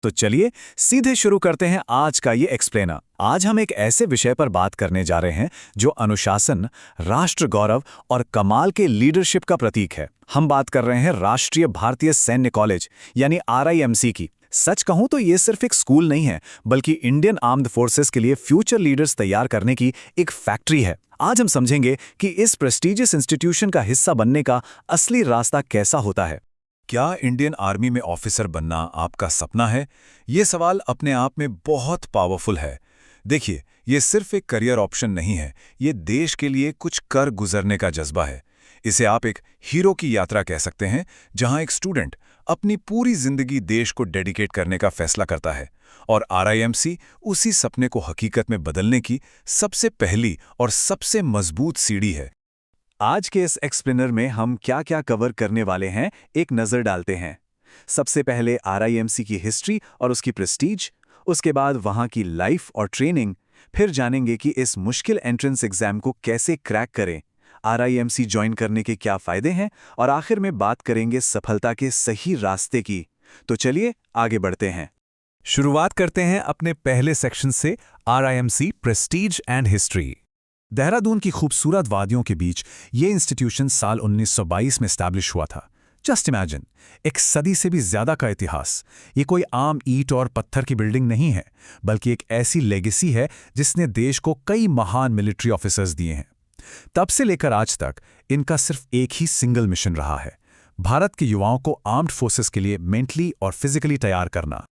तो चलिए सीधे शुरू करते हैं आज का ये एक्सप्लेनर। आज हम एक ऐसे विषय पर बात करने जा रहे हैं जो अनुशासन, राष्ट्र गौरव और कमाल के लीडरशिप का प्रतीक है। हम बात कर रहे हैं राष्ट्रीय भारतीय सैन्य कॉलेज यानी RIMC की। सच कहूं तो ये सिर्फ एक स्कूल नहीं है, बल्कि इंडियन आर्म्ड फोर्सेस के लिए फ्यूचर लीडर्स तैयार करने की एक फैक्ट्री है। आज हम समझेंगे कि इस प्रेस्टीजियस इंस्टीट्यूशन का हिस्सा बनने का असली रास्ता कैसा होता है। क्या इंडियन आर्मी में ऑफिसर बनना आपका सपना है? ये सवाल अपने आप में बहुत पावरफुल है। देखिए, ये सिर्फ एक करियर ऑप्शन नहीं है, ये देश के लिए कुछ कर गुजरने का जज्बा है। इसे आप एक हीरो की यात्रा कह सकते हैं, जहां एक स्टूडेंट अपनी पूरी जिंदगी देश को डेडिकेट करने का फैसला करता है। और RIMC उसी सपने को हकीकत में बदलने की सबसे पहली और सबसे मजबूत सीढ़ी है। आज के इस एक्सप्लेनर में हम क्या क्या कवर करने वाले हैं, एक नज़र डालते हैं। सबसे पहले RIMC की हिस्ट्री और उसकी प्रेस्टीज, उसके बाद वहाँ की लाइफ और ट्रेनिंग, फिर जानेंगे कि इस मुश्किल एंट्रेंस एग्जाम को कैसे क्रैक करें, RIMC ज्वाइन करने के क्या फ़ायदे हैं, और आखिर में बात करेंगे सफलता के सही रास्ते की। तो चलिए आगे बढ़ते हैं। शुरुआत करते हैं अपने पहले सेक्शन से, RIMC Prestige and history. Dehradun की खूबसूरत वादियों के बीच ये इंस्टीट्यूशन साल 1922 में एस्टैब्लिश हुआ था। जस्ट इमेजिन, एक सदी से भी ज्यादा का इतिहास। ये कोई आम ईंट और पत्थर की बिल्डिंग नहीं है, बल्कि एक ऐसी लेगेसी है जिसने देश को कई महान मिलिट्री ऑफिसर्स दिए हैं। तब से लेकर आज तक इनका सिर्फ एक ही सिंगल मिशन रहा है: भारत के युवाओं को आर्म्ड फोर्सेस के लिए मेंटली और फिजिकली तैयार करना।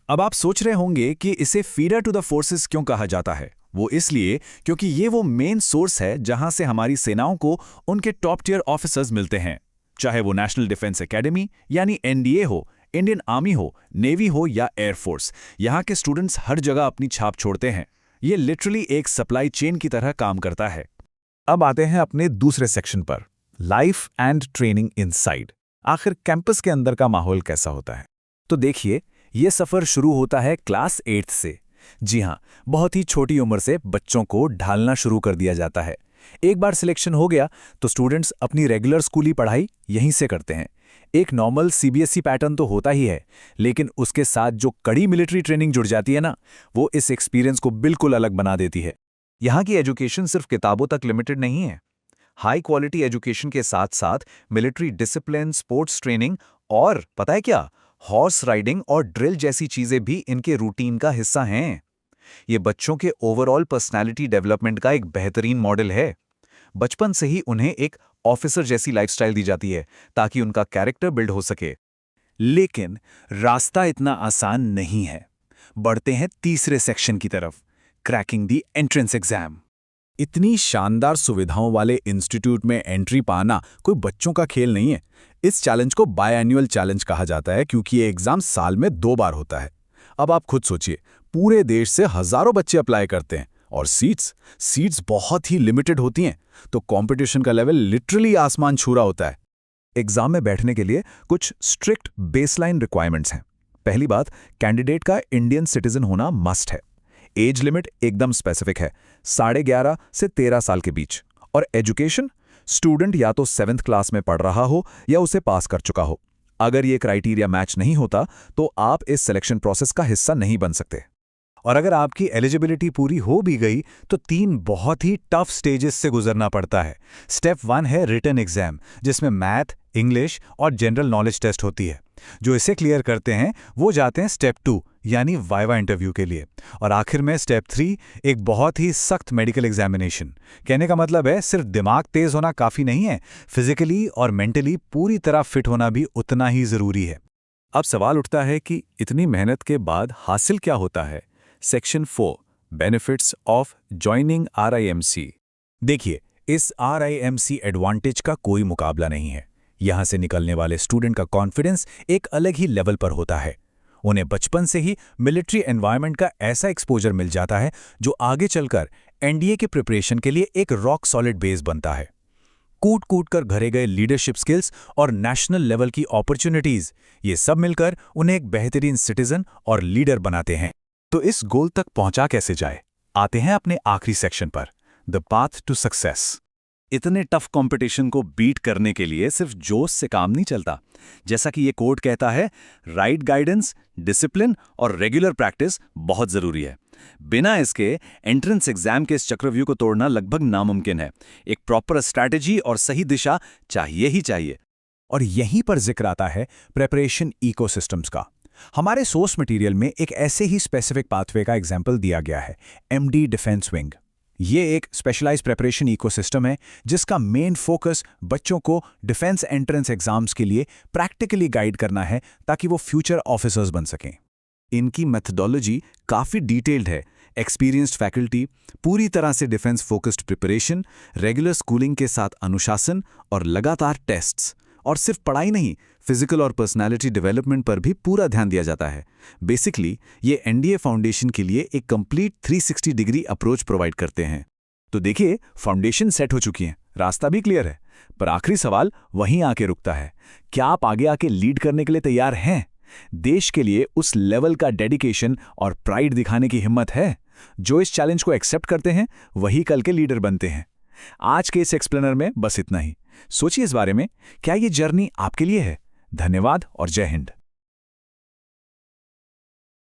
अब आप सोच रहे होंगे कि इसे फीडर टू द फोर्सेस क्यों कहा जाता है। वो इसलिए क्योंकि ये वो मेन सोर्स है जहां से हमारी सेनाओं को उनके टॉप टियर ऑफिसर्स मिलते हैं। चाहे वो नेशनल डिफेंस एकेडमी यानी NDA हो, इंडियन आर्मी हो, नेवी हो या एयरफोर्स, यहाँ के स्टूडेंट्स हर जगह अपनी छाप छोड़ते हैं। ये लिटरली एक सप्लाई चेन की तरह काम करता है। अब आते हैं अपने दूसरे सेक्शन पर, लाइफ एंड ट्रेनिंग इनसाइड। आखिर कैंपस के अंदर का माहौल कैसा होता है? तो देखिए, ये सफ़र शुरू होता है क्लास 8th से। जी हाँ, बहुत ही छोटी उम्र से बच्चों को ढालना शुरू कर दिया जाता है। एक बार सिलेक्शन हो गया तो स्टूडेंट्स अपनी रेगुलर स्कूली पढ़ाई यहीं से करते हैं। एक नॉर्मल CBSE पैटर्न तो होता ही है, लेकिन उसके साथ जो कड़ी मिलिट्री ट्रेनिंग जुड़ जाती है ना, वो इस एक्सपीरियंस को बिल्कुल अलग बना देती है। यहाँ की एजुकेशन सिर्फ किताबों तक लिमिटेड नहीं है। हाई क्वालिटी एजुकेशन के साथ साथ मिलिट्री डिसिप्लिन, स्पोर्ट्स ट्रेनिंग और पता है क्या, हॉर्स राइडिंग और ड्रिल जैसी चीजें भी इनके रूटीन का हिस्सा हैं। ये बच्चों के ओवरऑल पर्सनालिटी डेवलपमेंट का एक बेहतरीन मॉडल है। बचपन से ही उन्हें एक ऑफिसर जैसी लाइफस्टाइल दी जाती है ताकि उनका कैरेक्टर बिल्ड हो सके। लेकिन रास्ता इतना आसान नहीं है। बढ़ते हैं तीसरे सेक्शन की तरफ, क्रैकिंग द एंट्रेंस एग्जाम। इतनी शानदार सुविधाओं वाले इंस्टीट्यूट में एंट्री पाना कोई बच्चों का खेल नहीं है। इस चैलेंज को बायएनुअल चैलेंज कहा जाता है, क्योंकि ये एग्जाम साल में 2 बार होता है। अब आप खुद सोचिए, पूरे देश से हजारों बच्चे अप्लाई करते हैं और सीट्स बहुत ही लिमिटेड होती हैं, तो कंपटीशन का लेवल लिटरली आसमान छू रहा होता है। एग्जाम में बैठने के लिए कुछ स्ट्रिक्ट बेसलाइन रिक्वायरमेंट्स हैं। पहली बात, कैंडिडेट का इंडियन सिटीजन होना मस्ट है। एज लिमिट एकदम स्पेसिफिक है, 11.5 से 13 साल के बीच। और एजुकेशन, स्टूडेंट या तो 7th क्लास में पढ़ रहा हो या उसे पास कर चुका हो। अगर ये क्राइटेरिया मैच नहीं होता तो आप इस सिलेक्शन प्रोसेस का हिस्सा नहीं बन सकते। और अगर आपकी एलिजिबिलिटी पूरी हो भी गई तो 3 बहुत ही टफ स्टेजेस से गुजरना पड़ता है। स्टेप 1 है रिटन एग्जाम, जिसमें मैथ, इंग्लिश और जनरल नॉलेज टेस्ट होती है। जो इसे क्लियर करते हैं वो जाते हैं स्टेप 2 यानी वाइवा इंटरव्यू के लिए। और आखिर में स्टेप 3 एक बहुत ही सख्त मेडिकल एग्जामिनेशन। कहने का मतलब है, सिर्फ दिमाग तेज होना काफ़ी नहीं है, फिजिकली और मेंटली पूरी तरह फिट होना भी उतना ही ज़रूरी है। अब सवाल उठता है कि इतनी मेहनत के बाद हासिल क्या होता है? Section 4, benefits of joining RIMC। देखिए, इस RIMC एडवांटेज का कोई मुकाबला नहीं है। यहाँ से निकलने वाले स्टूडेंट का कॉन्फिडेंस एक अलग ही लेवल पर होता है। उन्हें बचपन से ही मिलिट्री एनवायरनमेंट का ऐसा एक्सपोजर मिल जाता है जो आगे चलकर NDA के प्रिपरेशन के लिए एक रॉक सॉलिड बेस बनता है। कूट कूट कर घरे गए लीडरशिप स्किल्स और नेशनल लेवल की अपॉर्चुनिटीज, ये सब मिलकर उन्हें एक बेहतरीन सिटीजन और लीडर बनाते हैं। तो इस गोल तक पहुंचा कैसे जाए? आते हैं अपने आखिरी सेक्शन पर, द पाथ टू सक्सेस। इतने टफ कंपटीशन को बीट करने के लिए सिर्फ जोश से काम नहीं चलता। जैसा कि ये कोड कहता है, राइट गाइडेंस, डिसिप्लिन और रेगुलर प्रैक्टिस बहुत जरूरी है। बिना इसके एंट्रेंस एग्जाम के इस चक्रव्यूह को तोड़ना लगभग नामुमकिन है। एक प्रॉपर स्ट्रैटेजी और सही दिशा चाहिए ही चाहिए। और यहीं पर जिक्र आता है प्रेपरेशन इकोसिस्टम्स का। हमारे सोर्स मटेरियल में एक ऐसे ही स्पेसिफिक पाथवे का एग्जाम्पल दिया गया है, एमडी डिफेंस विंग। ये एक स्पेशलाइज्ड प्रेपरेशन इकोसिस्टम है जिसका मेन फोकस बच्चों को डिफेंस एंट्रेंस एग्जाम्स के लिए प्रैक्टिकली गाइड करना है ताकि वो फ्यूचर ऑफिसर्स बन सकें। इनकी मेथडोलॉजी काफ़ी डिटेल्ड है। एक्सपीरियंस्ड फैकल्टी, पूरी तरह से defence focused preparation, regular schooling के साथ अनुशासन और लगातार टेस्ट्स। और सिर्फ पढ़ाई नहीं, फिजिकल और पर्सनालिटी डेवलपमेंट पर भी पूरा ध्यान दिया जाता है। बेसिकली ये एनडीए फाउंडेशन के लिए एक कंप्लीट 360 डिग्री अप्रोच प्रोवाइड करते हैं। तो देखिए, फाउंडेशन सेट हो चुकी है, रास्ता भी क्लियर है, पर आखिरी सवाल वहीं आके रुकता है। क्या आप आगे आके लीड करने के लिए तैयार हैं? देश के लिए उस लेवल का डेडिकेशन और प्राइड दिखाने की हिम्मत है? जो इस चैलेंज को एक्सेप्ट करते हैं वही कल के लीडर बनते हैं। आज के इस एक्सप्लेनर में बस इतना ही। सोचिए इस बारे में, क्या ये जर्नी आपके लिए है? धन्यवाद और जय हिंद।